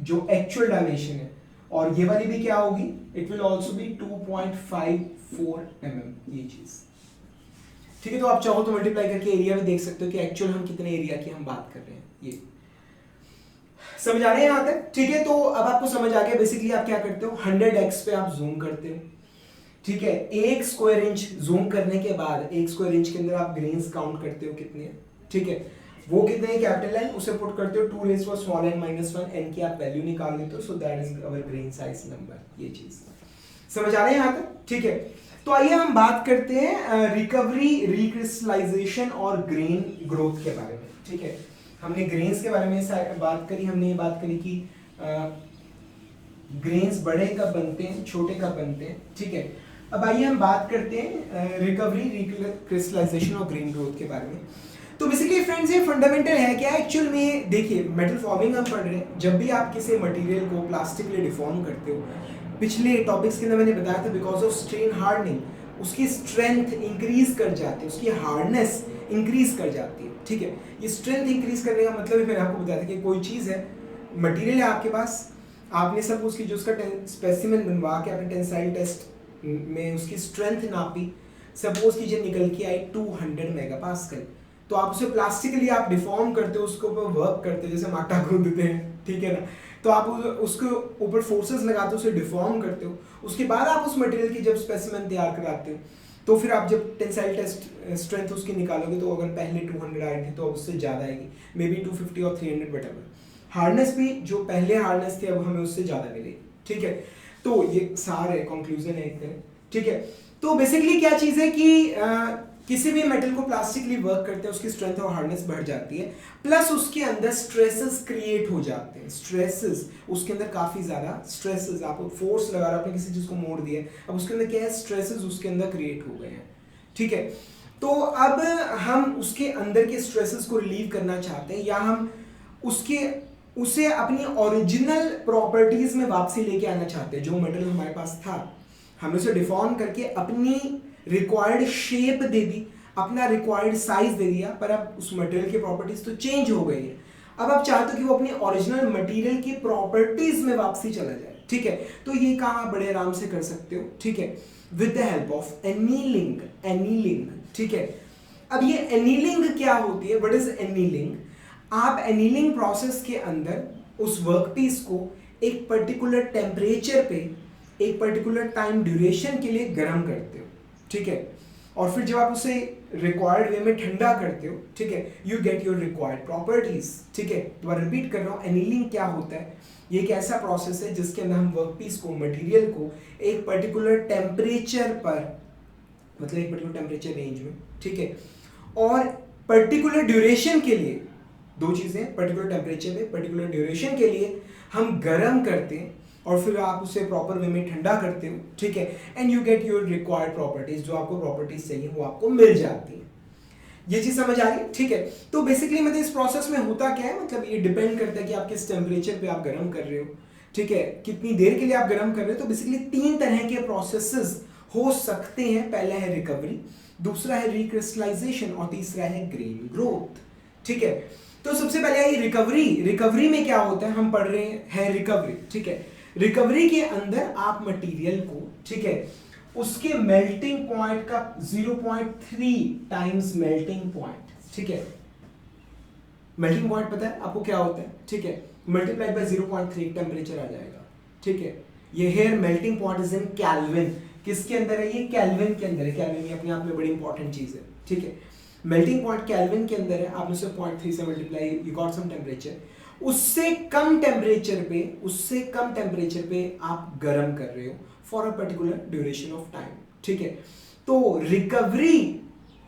जो एक्चुअल डायमेंशन है, और ये वाली भी क्या होगी, it will also be 2.54 mm, ये चीज, ठीक है। तो आप चाहो तो मल्टीप्लाई करके एरिया भी देख सकते हो कि एक्चुअल हम कितने एरिया की हम बात कर रहे हैं। ये समझ आ रहे हैं यहां तक? ठीक है। तो अब आपको समझ आ गया बेसिकली आप क्या करते हो, 100x पे आप जूम करते हो, ठीक है। 1 स्क्वायर इंच जूम करने के बाद 1 स्क्वायर इंच के अंदर आप ग्रेन्स काउंट करते हो कितने हैं, ठीक है। वो कितने हैं, कैपिटल एन, उसे पुट करते हो 2n-1 n की आप वैल्यू निकाल लेते हो, सो that is our grain size number. ये चीज समझ आ रहे हैं यहां तक? ठीक है। तो आइए हम बात करते हैं रिकवरी, रिक्रिस्टलाइजेशन और ग्रेन ग्रोथ के बारे में, ठीक है। हमने ग्रेन्स के बारे में बात करी, हमने ये बात करी कि ग्रेन्स बड़े कब बनते हैं, छोटे कब बनते हैं, ठीक है। अब आइए हम बात करते हैं रिकवरी, रिक्रिस्टलाइजेशन और ग्रेन ग्रोथ के बारे में। तो बेसिकली फ्रेंड्स ये फंडामेंटल है क्या एक्चुअल में, देखिए मेटल फॉर्मिंग हम पढ़ रहे हैं, जब भी आप किसी मटेरियल को प्लास्टिकली डिफॉर्म करते हो, पिछले टॉपिक्स के अंदर मैंने बताया था, बिकॉज ऑफ स्ट्रेन हार्डनिंग उसकी स्ट्रेंथ इंक्रीज कर जाती है, उसकी हार्डनेस इंक्रीज कर जाती है, ठीक है। ये स्ट्रेंथ इंक्रीज करने का मतलब मैंने आपको बताया था कि कोई चीज़ है, मटेरियल है आपके पास, आपने सपोज की जो उसका स्पेसिमेन बनवा के आपने टेंसाइल टेस्ट में उसकी स्ट्रेंथ नापी, सपोज की जो निकल के आई 200 मेगापास्कल, तो आप उसे प्लास्टिकली आप डिफॉर्म करते हो, उसके ऊपर वर्क करते हो, जैसे हम आटा गूंदते हैं, ठीक है ना। तो आप उसके ऊपर फोर्सेस लगाते हो, उसे डिफॉर्म करते हो, उसके बाद आप उस मटेरियल की जब स्पेसिमेन तैयार कराते हो, तो फिर आप जब टेंसाइल टेस्ट स्ट्रेंथ उसकी निकालोगे, तो अगर पहले 200 आए थे तो अब उससे ज़्यादा आएगी, मे बी 250 और 300 वटेवर। हार्डनेस भी जो पहले हार्डनेस थी अब हमें उससे ज़्यादा मिलेगी, ठीक है। तो ये सार है, कंक्लूजन है एक तरह, ठीक है। तो बेसिकली क्या चीज़ है कि किसी भी मेटल को प्लास्टिकली वर्क करते हैं, उसकी स्ट्रेंथ और हार्डनेस बढ़ जाती है, प्लस उसके अंदर स्ट्रेसेस क्रिएट हो जाते हैं, स्ट्रेसेस उसके अंदर काफ़ी ज़्यादा स्ट्रेसेस, आप फोर्स लगा रहे हो, आपने किसी चीज़ को मोड़ दिया, अब उसके अंदर क्या है, स्ट्रेसेस उसके अंदर क्रिएट हो गए हैं, ठीक है। तो अब हम उसके अंदर के स्ट्रेसेस को रिलीव करना चाहते हैं, या हम उसे अपनी ओरिजिनल प्रॉपर्टीज में वापसी लेके आना चाहते हैं। जो मेटल हमारे पास था हमने उसे डिफॉर्म करके अपनी रिक्वायर्ड शेप दे दी, अपना रिक्वायर्ड साइज दे दिया, पर अब उस मटेरियल की प्रॉपर्टीज तो चेंज हो गई है। अब आप चाहते हो कि वो अपनी ओरिजिनल मटेरियल की प्रॉपर्टीज में वापसी चला जाए, ठीक है। तो ये काम आप बड़े आराम से कर सकते हो, ठीक है, with the help of annealing, annealing, ठीक है। अब ये एनीलिंग क्या होती है, व्हाट इज एनीलिंग? आप एनीलिंग प्रोसेस के अंदर उस वर्कपीस को एक पर्टिकुलर टेम्परेचर पे एक पर्टिकुलर टाइम ड्यूरेशन के लिए गर्म करते हो, ठीक है। और फिर जब आप उसे रिक्वायर्ड वे में ठंडा करते हो, ठीक है, you get your required properties, ठीक है। दोबारा रिपीट कर रहा हूँ, एनीलिंग क्या होता है, ये एक ऐसा प्रोसेस है जिसके अंदर हम वर्कपीस को, मटेरियल को एक पर्टिकुलर टेम्परेचर पर, मतलब एक पर्टिकुलर टेम्परेचर रेंज में, ठीक है, और पर्टिकुलर ड्यूरेशन के लिए, दो चीजें, पर्टिकुलर टेम्परेचर पे पर्टिकुलर ड्यूरेशन के लिए हम गर्म करते हैं, और फिर आप उसे प्रॉपर वे में ठंडा करते हो, ठीक है, and you get your required properties, जो आपको प्रॉपर्टीज चाहिए वो आपको मिल जाती है। ये चीज समझ आ रही है, ठीक है। तो बेसिकली मतलब इस प्रोसेस में होता क्या है, मतलब ये डिपेंड करता है कि आप किस टेम्परेचर पे आप गर्म कर रहे हो, ठीक है, कितनी देर के लिए आप गर्म कर रहे हो। तो बेसिकली 3 तरह के प्रोसेसेस हो सकते हैं, पहला है रिकवरी, दूसरा है रिक्रिस्टलाइजेशन और तीसरा है ग्रेन ग्रोथ, ठीक है। तो सबसे पहले है रिकवरी। रिकवरी में क्या होता है, हम पढ़ रहे हैं रिकवरी, ठीक है। रिकवरी के अंदर आप मटेरियल को, ठीक है, उसके मेल्टिंग पॉइंट का 0.3 टाइम्स मेल्टिंग पॉइंट, ठीक है। मेल्टिंग पॉइंट पता है आपको क्या होता है, ठीक है, मल्टीप्लाइड बाय 0.3 टेम्परेचर आ जाएगा, ठीक है। ये here melting point is in kelvin, किसके अंदर है, ये केल्विन के अंदर है। केल्विन ये अपने आप में बड़ी इंपॉर्टेंट चीज है, ठीक है। मेल्टिंग पॉइंट केल्विन के अंदर है, आपने उसे 0.3 से multiply, you got some temperature. उससे कम टेम्परेचर पे आप गर्म कर रहे हो for a particular duration of time, ठीक है। तो रिकवरी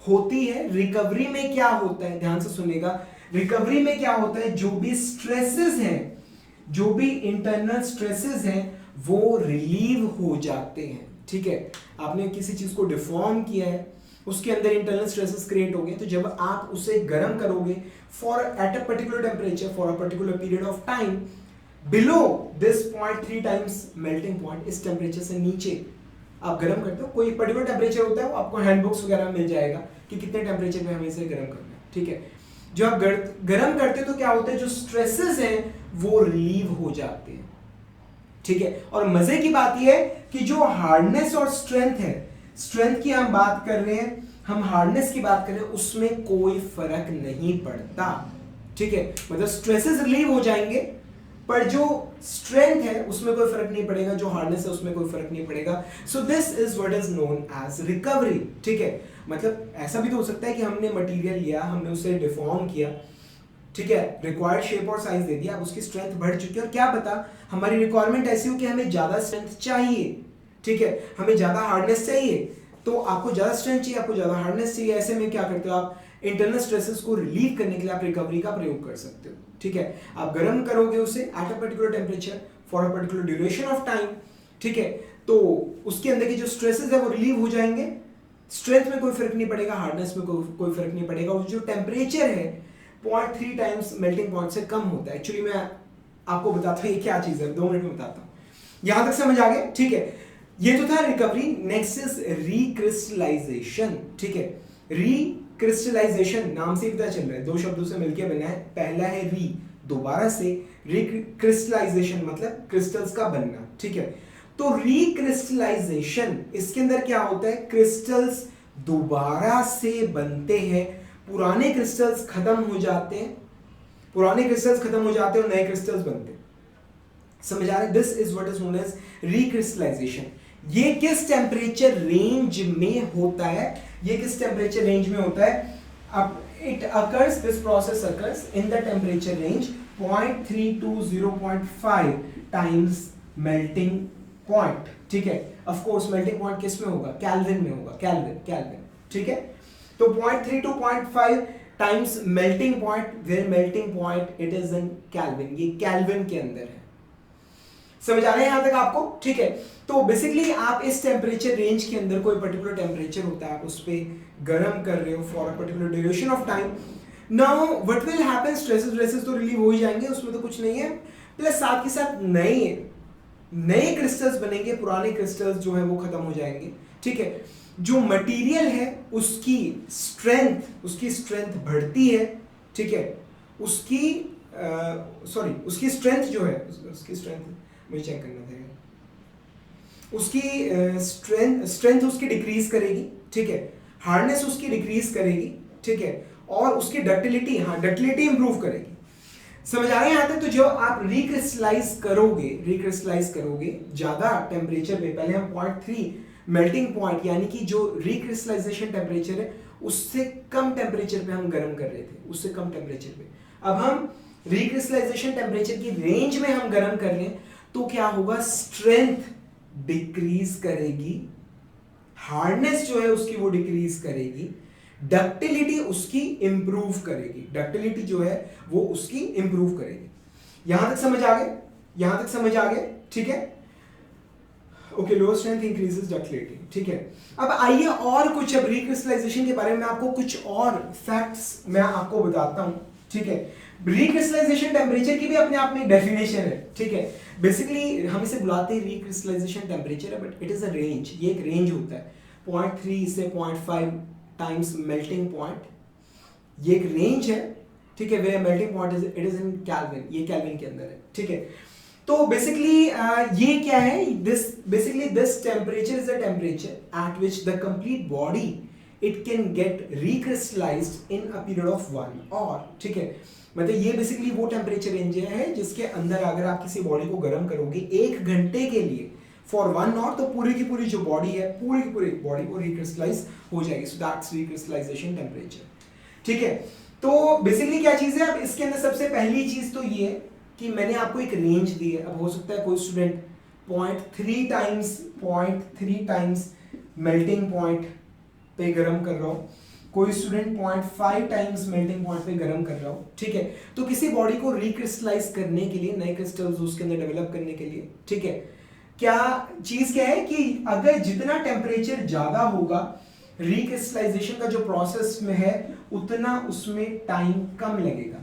होती है, रिकवरी में क्या होता है, ध्यान से सुनिएगा, रिकवरी में क्या होता है, जो भी स्ट्रेसेस हैं, जो भी इंटरनल स्ट्रेसेस हैं वो रिलीव हो जाते हैं, ठीक है। आपने किसी चीज को डिफॉर्म किया है, उसके अंदर इंटरनल स्ट्रेसेस क्रिएट हो गए, तो जब आप उसे गर्म करोगे for at a particular temperature for a particular period of time below this 0.3 times melting point, इस टेम्परेचर से नीचे आप गर्म करते हो, कोई पर्टिकुलर टेम्परेचर होता है, वो आपको हैंडबुक्स वगैरह में मिल जाएगा कि कितने टेम्परेचर पे हमें इसे गर्म करना है, ठीक है। जो आप गर्म करते हो तो क्या होता है, जो स्ट्रेसेस हैं वो रिलीव हो जाते हैं, ठीक है। और मजे की बात यह है कि जो हार्डनेस और स्ट्रेंथ है, स्ट्रेंथ की हम बात कर रहे हैं, हम हार्डनेस की बात कर रहे हैं, उसमें कोई फर्क नहीं पड़ता, ठीक है। मतलब स्ट्रेसेस रिलीव हो जाएंगे पर जो स्ट्रेंथ है उसमें कोई फर्क नहीं पड़ेगा, जो हार्डनेस है उसमें कोई फर्क नहीं पड़ेगा। So this is what is known as recovery, ठीक है। मतलब ऐसा भी तो हो सकता है कि हमने मटेरियल लिया, हमने उसे डिफॉर्म किया, ठीक है, रिक्वायर्ड शेप और साइज दे दिया, अब उसकी स्ट्रेंथ बढ़ चुकी है और क्या पता हमारी रिक्वायरमेंट ऐसी हो कि हमें ज्यादा स्ट्रेंथ चाहिए, ठीक है, हमें ज्यादा हार्डनेस चाहिए, तो आपको ज्यादा स्ट्रेंथ चाहिए, आपको ज्यादा हार्डनेस चाहिए। ऐसे में क्या करते हो आप, इंटरनल स्ट्रेसेस को रिलीव करने के लिए आप रिकवरी का प्रयोग कर सकते हो, ठीक है। आप गर्म करोगे उसे at a particular temperature for a particular duration of time, ठीक है, तो उसके अंदर के जो स्ट्रेसेस है वो रिलीव हो जाएंगे, स्ट्रेंथ में कोई फर्क नहीं पड़ेगा, हार्डनेस में कोई फर्क नहीं पड़ेगा, और जो टेम्परेचर है 0.3 टाइम्स मेल्टिंग पॉइंट से कम होता है। एक्चुअली मैं आपको बताता हूँ ये क्या चीज है, 2 मिनट में बताता हूँ। यहां तक समझ आ गए, ठीक है। ये तो था रिकवरी। नेक्स्ट इज रिक्रिस्टलाइजेशन, ठीक है। रिक्रिस्टलाइजेशन नाम से पता चल रहा है, 2 शब्दों से मिलकर बना है, पहला है री, दोबारा से रिक्रिस्टलाइजेशन मतलब क्रिस्टल्स का बनना, ठीक है। तो रिक्रिस्टलाइजेशन, इसके अंदर क्या होता है, क्रिस्टल्स दोबारा से बनते हैं, पुराने क्रिस्टल्स खत्म हो जाते हैं, पुराने क्रिस्टल्स खत्म हो जाते हैं और नए क्रिस्टल्स बनते हैं। समझ आ रहा है? This is what is known as recrystallisation. ये किस टेम्परेचर रेंज में होता है, ये किस टेम्परेचर रेंज में होता है, अब it occurs, this process occurs in the temperature range 0.3 to 0.5 times melting point, ठीक है। ऑफ कोर्स मेल्टिंग पॉइंट किस में होगा, केल्विन में होगा, केल्विन, ठीक है। तो 0.3 to 0.5 times melting point, where melting point it is in kelvin, ये केल्विन के अंदर है। समझ आ रहा है यहां तक आपको, ठीक है। तो बेसिकली आप इस टेम्परेचर रेंज के अंदर, कोई पर्टिकुलर टेम्परेचर होता है, आप उस पर गर्म कर रहे हो for a particular duration of time. Now what will happen, stresses तो रिलीव हो ही जाएंगे, उसमें तो कुछ नहीं है, प्लस साथ के साथ नए क्रिस्टल्स बनेंगे, पुराने क्रिस्टल्स जो है वो खत्म हो जाएंगे, ठीक है। जो मटेरियल है उसकी स्ट्रेंथ बढ़ती है, ठीक है, उसकी स्ट्रेंथ जो है, उसकी स्ट्रेंथ मुझे चेक करना था, उसकी स्ट्रेंथ उसकी डिक्रीज करेगी, ठीक है, हार्डनेस उसकी डिक्रीज करेगी, ठीक है, और उसकी डक्टिलिटी इंप्रूव करेगी। समझ आ रहा है यहां तक? तो जो आप रिक्रिस्टलाइज करोगे ज्यादा टेम्परेचर पे, पहले हम 0.3 मेल्टिंग पॉइंट यानी कि जो रिक्रिस्टलाइजेशन टेम्परेचर है उससे कम टेम्परेचर पे हम गर्म कर रहे थे, उससे कम टेम्परेचर पे, अब हम रिक्रिस्टलाइजेशन टेम्परेचर की रेंज में हम गर्म कर रहे हैं, तो क्या होगा, स्ट्रेंथ डिक्रीज करेगी, हार्डनेस जो है उसकी वो डिक्रीज करेगी, डक्टिलिटी उसकी इंप्रूव करेगी, डक्टिलिटी जो है वो उसकी इंप्रूव करेगी। यहां तक समझ आ गए, ठीक है। Okay, lower strength increases ductility, ठीक है। अब आइए और कुछ, अब रिक्रिस्टलाइजेशन के बारे में आपको कुछ और फैक्ट्स मैं आपको बताता हूं, ठीक है। रिक्रिस्टलाइजेशन टेम्परेचर की भी अपने आप में डेफिनेशन है, ठीक है। बेसिकली हम इसे बुलाते हैं recrystallisation temperature, but it is a range, ये एक रेंज होता है 0.3 से 0.5 टाइम्स मेल्टिंग पॉइंट, ये एक रेंज है, ठीक है। वे melting point it is in kelvin, ये केल्विन के अंदर है, ठीक है। तो बेसिकली ये क्या है, this temperature is the temperature at which the complete body it can get recrystallised in a period of 1 और, ठीक है, मतलब ये बेसिकली वो टेम्परेचर रेंज है जिसके अंदर अगर आप किसी बॉडी को गर्म करोगे 1 घंटे के लिए फॉर 1 आवर, तो पूरी की पूरी जो बॉडी है, पूरी की पूरी बॉडी को रिक्रिस्टलाइज हो जाएगी। सो दैट्स रिक्रिस्टलाइजेशन टेम्परेचर, ठीक है। तो बेसिकली क्या चीज है, अब इसके अंदर सबसे पहली चीज तो ये कि मैंने आपको एक रेंज दी है। अब हो सकता है कोई स्टूडेंट 0.3 टाइम्स मेल्टिंग पॉइंट पे गर्म कर रहा हो, कोई स्टूडेंट 0.5 टाइम्स मेल्टिंग पॉइंट पे गर्म कर रहा हो, ठीक है। तो किसी बॉडी को रिक्रिस्टलाइज करने के लिए, नए क्रिस्टल्स उसके अंदर डेवलप करने के लिए, ठीक है, क्या चीज क्या है कि अगर जितना टेम्परेचर ज्यादा होगा, रिक्रिस्टलाइजेशन का जो प्रोसेस में है उतना उसमें टाइम कम लगेगा।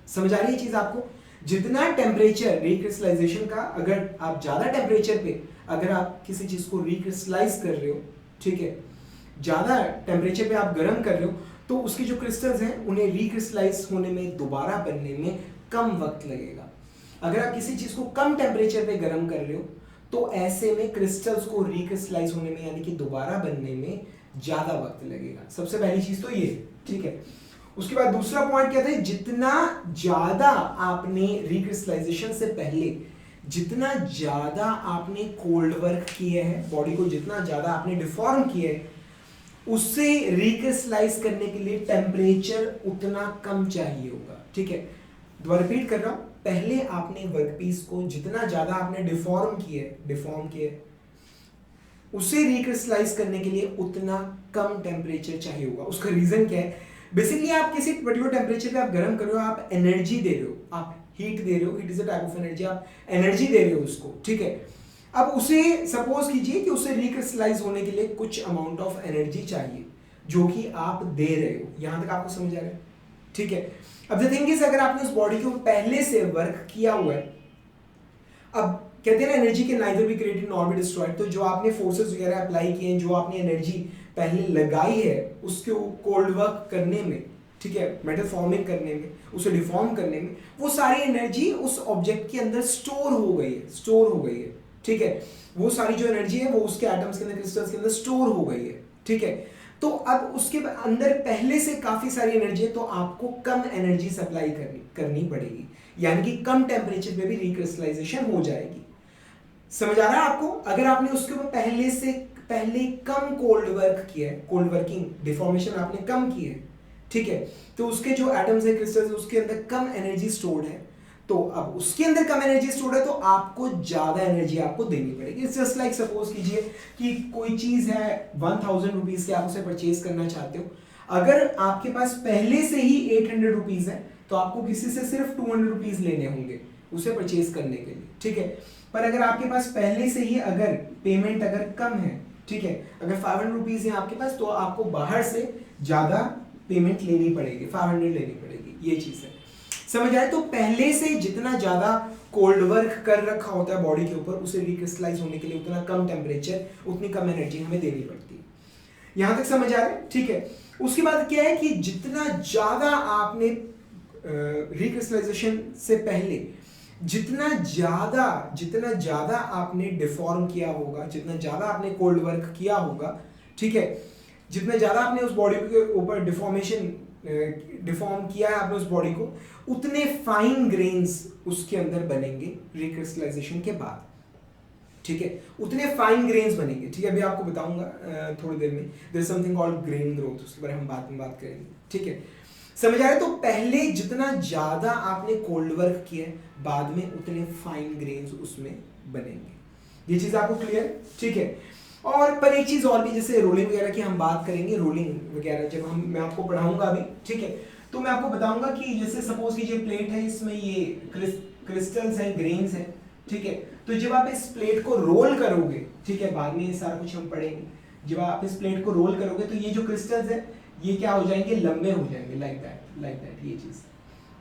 समझ आ रही है चीज आपको? जितना टेम्परेचर रिक्रिस्टलाइजेशन का, अगर आप ज्यादा टेम्परेचर पे अगर आप किसी चीज को रिक्रिस्टलाइज कर रहे हो, ठीक है, ज्यादा टेम्परेचर पे आप गर्म कर रहे हो, तो उसके जो क्रिस्टल्स हैं उन्हें रिक्रिस्टलाइज होने में, दोबारा बनने में कम वक्त लगेगा। अगर आप किसी चीज को कम टेम्परेचर पे गर्म कर रहे हो तो ऐसे में क्रिस्टल्स को रिक्रिस्टलाइज होने में, यानी कि दोबारा बनने में ज्यादा वक्त लगेगा। सबसे पहली चीज तो ये, ठीक है। उसके बाद दूसरा पॉइंट क्या था, जितना ज्यादा आपने रिक्रिस्टलाइजेशन से पहले जितना ज्यादा आपने कोल्ड वर्क किया है, बॉडी को जितना ज्यादा आपने डिफॉर्म किया है, उससे रिक्रिस्टलाइज करने के लिए टेम्परेचर उतना कम चाहिए होगा, ठीक है। दोबारा रिपीट कर रहा हूं, पहले आपने वर्कपीस को जितना ज्यादा आपने डिफॉर्म किया, उसे रिक्रिस्टलाइज करने के लिए उतना कम टेम्परेचर चाहिए होगा। उसका रीजन क्या है, बेसिकली आप किसी पर्टिकुलर टेम्परेचर पे आप गर्म कर रहे हो, आप एनर्जी दे रहे हो, आप हीट दे रहे हो, heat is a type of energy, आप एनर्जी दे रहे हो उसको, ठीक है। अब उसे सपोज कीजिए कि उसे रिक्रिस्टलाइज होने के लिए कुछ अमाउंट ऑफ एनर्जी चाहिए जो कि आप दे रहे हो। यहां तक आपको समझ आ रहा है, ठीक है। अब द थिंग इज, अगर आपने उस बॉडी को पहले से वर्क किया हुआ है, अब कहते हैं ना एनर्जी के neither be created nor be destroyed, तो जो आपने फोर्सेस वगैरह अप्लाई किए हैं, जो आपने एनर्जी पहले लगाई है उसके कोल्ड वर्क करने में, ठीक है, मेटल फॉर्मिंग करने में, उसे डिफॉर्म करने में, वो सारी एनर्जी उस ऑब्जेक्ट के अंदर स्टोर हो गई है, ठीक है। वो सारी जो एनर्जी है वो उसके एटम्स के अंदर, क्रिस्टल्स के अंदर स्टोर हो गई है, ठीक है। तो अब उसके अंदर पहले से काफी सारी एनर्जी है, तो आपको कम एनर्जी सप्लाई करनी पड़ेगी, यानी कि कम टेम्परेचर पे भी रिक्रिस्टलाइजेशन हो जाएगी। समझ आ रहा है आपको? अगर आपने उसके ऊपर पहले कम कोल्ड वर्क किया है, कोल्ड वर्किंग डिफॉर्मेशन आपने कम की है, ठीक है, तो उसके जो एटम्स है, क्रिस्टल्स, उसके अंदर कम एनर्जी स्टोर्ड है, तो अब उसके अंदर कम एनर्जी स्टोर्ड है तो आपको ज्यादा एनर्जी आपको देनी पड़ेगी। इट्स जस्ट लाइक सपोज कीजिए कि कोई चीज है 1000 रुपीज की, आप उसे परचेज करना चाहते हो, अगर आपके पास पहले से ही 800 रुपीज है तो आपको किसी से सिर्फ 200 रुपीज लेने होंगे उसे परचेज करने के लिए, ठीक है। पर अगर आपके पास पहले से ही अगर पेमेंट अगर कम है, ठीक है, अगर 500 रुपीज है आपके पास, तो आपको बाहर से ज्यादा पेमेंट लेनी पड़ेगी, 500 लेनी पड़ेगी, ये चीज है। समझ आए? तो पहले से जितना ज्यादा कोल्ड वर्क कर रखा होता है बॉडी के ऊपर, उसे रिक्रिस्टलाइज होने के लिए उतना कम टेम्परेचर, उतनी कम एनर्जी हमें देनी पड़ती है। यहां तक समझ आ रहा है? ठीक है। उसके बाद क्या है कि जितना ज्यादा आपने रिक्रिस्टलाइजेशन से पहले जितना ज्यादा आपने डिफॉर्म किया होगा, जितना ज्यादा आपने कोल्ड वर्क किया होगा, ठीक है, जितना ज्यादा आपने उस बॉडी के ऊपर डिफॉर्म किया है आपने उस बॉडी को, उतने फाइन ग्रेन्स उसके अंदर बनेंगे रिक्रिस्टलाइजेशन के बाद, ठीक है, उतने फाइन ग्रेन्स बनेंगे, ठीक है। अभी आपको बताऊंगा थोड़ी देर में, there is something called grain growth, उसके बारे में हम बाद में बात करेंगे, ठीक है। समझ आ रहा है? तो पहले जितना ज्यादा आपने कोल्ड वर्क किया है, बाद में उतने फाइन ग्रेन्स उसमें बनेंगे। ये चीज आपको क्लियर, ठीक है। और पर एक चीज और भी, जैसे रोलिंग वगैरह की हम बात करेंगे, रोलिंग वगैरह जब मैं आपको पढ़ाऊंगा अभी, ठीक है, तो मैं आपको बताऊंगा कि जैसे सपोज कीजिए प्लेट है, इसमें ये क्रिस्टल्स हैं, ग्रेन्स हैं, ठीक है। तो जब आप इस प्लेट को रोल करोगे, ठीक है, बाद में ये सारा कुछ हम पढ़ेंगे, जब आप इस प्लेट को रोल करोगे तो ये जो क्रिस्टल्स है ये क्या हो जाएंगे, लंबे हो जाएंगे, लाइक दैट, ये चीज,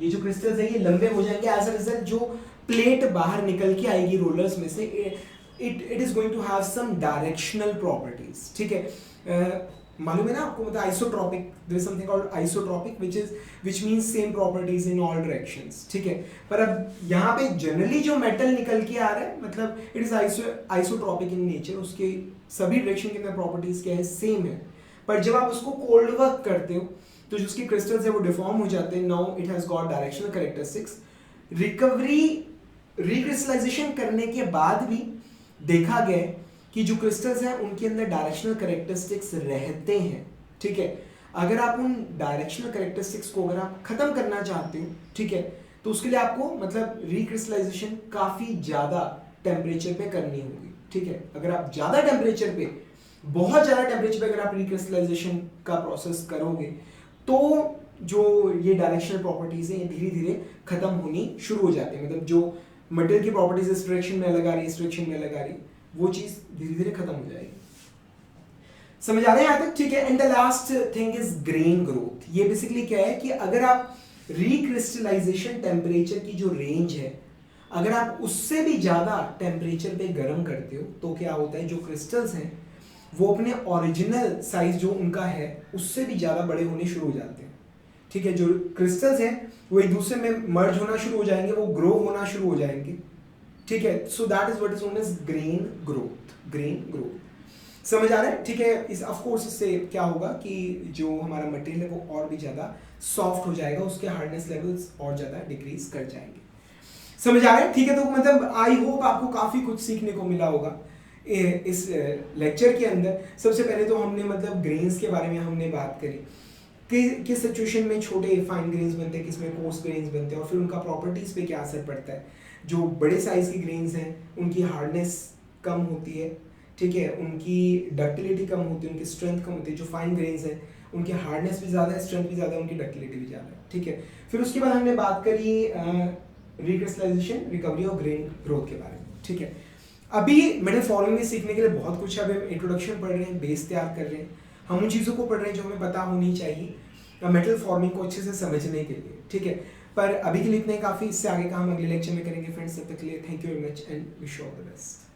ये जो क्रिस्टल्स है ये लंबे हो जाएंगे। एज अ रिजल्ट जो प्लेट बाहर निकल के आएगी रोलर्स में से, it is going to have some directional properties, ठीक है। मालूम है ना आपको, मतलब isotropic, there is something called isotropic which means same properties in all directions, ठीक है। पर अब यहाँ पे जनरली जो मेटल निकल के आ रहा है, मतलब it is isotropic in nature, उसके सभी डायरेक्शन के अंदर प्रॉपर्टीज क्या है, सेम है। पर जब आप उसको कोल्ड वर्क करते हो तो जो उसके क्रिस्टल्स है वो डिफॉर्म हो जाते हैं। Now it has got directional characteristics. Recovery recrystallisation करने के बाद भी देखा गया है कि जो क्रिस्टल्स हैं उनके अंदर डायरेक्शनल कैरेक्टरिस्टिक्स रहते हैं, ठीक है। अगर आप उन डायरेक्शनल कैरेक्टरिस्टिक्स को अगर आप खत्म करना चाहते हो, ठीक है, तो उसके लिए आपको मतलब रिक्रिस्टलाइजेशन काफी ज्यादा टेम्परेचर पे करनी होगी, ठीक है। अगर आप ज्यादा टेम्परेचर पे, बहुत ज्यादा टेम्परेचर पे अगर आप रिक्रिस्टलाइजेशन का प्रोसेस करोगे तो जो ये डायरेक्शनल प्रॉपर्टीज है ये धीरे धीरे खत्म होनी शुरू हो जाती है। मतलब जो मटेरियल की प्रॉपर्टीज इस डायरेक्शन में अलग आ रही है, इस डायरेक्शन में अलग आ रही है, वो चीज धीरे धीरे खत्म हो जाएगी। समझ आ रहे हैं यहां तक, ठीक है। And the last thing is grain growth. ये बेसिकली क्या है कि अगर आप रिक्रिस्टलाइजेशन टेम्परेचर की जो रेंज है, अगर आप उससे भी ज्यादा टेम्परेचर पे गर्म करते हो तो क्या होता है, जो क्रिस्टल्स हैं वो अपने ओरिजिनल साइज जो उनका है उससे भी ज्यादा बड़े होने शुरू हो जाते हैं, ठीक है। जो क्रिस्टल्स हैं वो एक दूसरे में मर्ज होना शुरू हो जाएंगे, वो ग्रो होना शुरू हो जाएंगे, ठीक है। So that is what is known as grain growth, grain growth. समझ आ रहा है, ठीक है। इस ऑफ कोर्स इससे क्या होगा कि जो हमारा मटेरियल है वो और भी ज्यादा सॉफ्ट हो जाएगा, उसके हार्डनेस लेवल्स और ज्यादा डिक्रीज कर जाएंगे। समझ आ रहा है, ठीक है। तो मतलब आई होप आपको काफी कुछ सीखने को मिला होगा इस लेक्चर के अंदर। सबसे पहले तो हमने मतलब ग्रेन्स के बारे में हमने बात करी कि किस सिचुएशन में छोटे फाइन ग्रेन्स बनते हैं, किसमें कोर्स ग्रेन्स बनते हैं, और फिर उनका प्रॉपर्टीज पे क्या असर पड़ता है। जो बड़े साइज की ग्रेन्स हैं उनकी हार्डनेस कम होती है, ठीक है, उनकी डक्टिलिटी कम होती है, उनकी स्ट्रेंथ कम होती है। जो फाइन ग्रेन्स हैं उनकी हार्डनेस भी ज़्यादा है, स्ट्रेंथ भी ज़्यादा है, उनकी डक्टिलिटी भी ज़्यादा है, ठीक है। फिर उसके बाद हमने बात करी रिक्रिस्टलाइजेशन, रिकवरी और ग्रेन ग्रोथ के बारे में, ठीक है। अभी मेटल फॉर्मिंग में सीखने के लिए बहुत कुछ है। अभी हम इंट्रोडक्शन पढ़ रहे हैं, बेस तैयार कर रहे हैं, हम उन चीज़ों को पढ़ रहे हैं जो हमें पता होनी चाहिए मेटल फॉर्मिंग को अच्छे से समझने के लिए, ठीक है। पर अभी के लिए इतना ही काफ़ी, इससे आगे का हम अगले लेक्चर में करेंगे फ्रेंड्स। तब तक के लिए thank you very much and wish you all the best.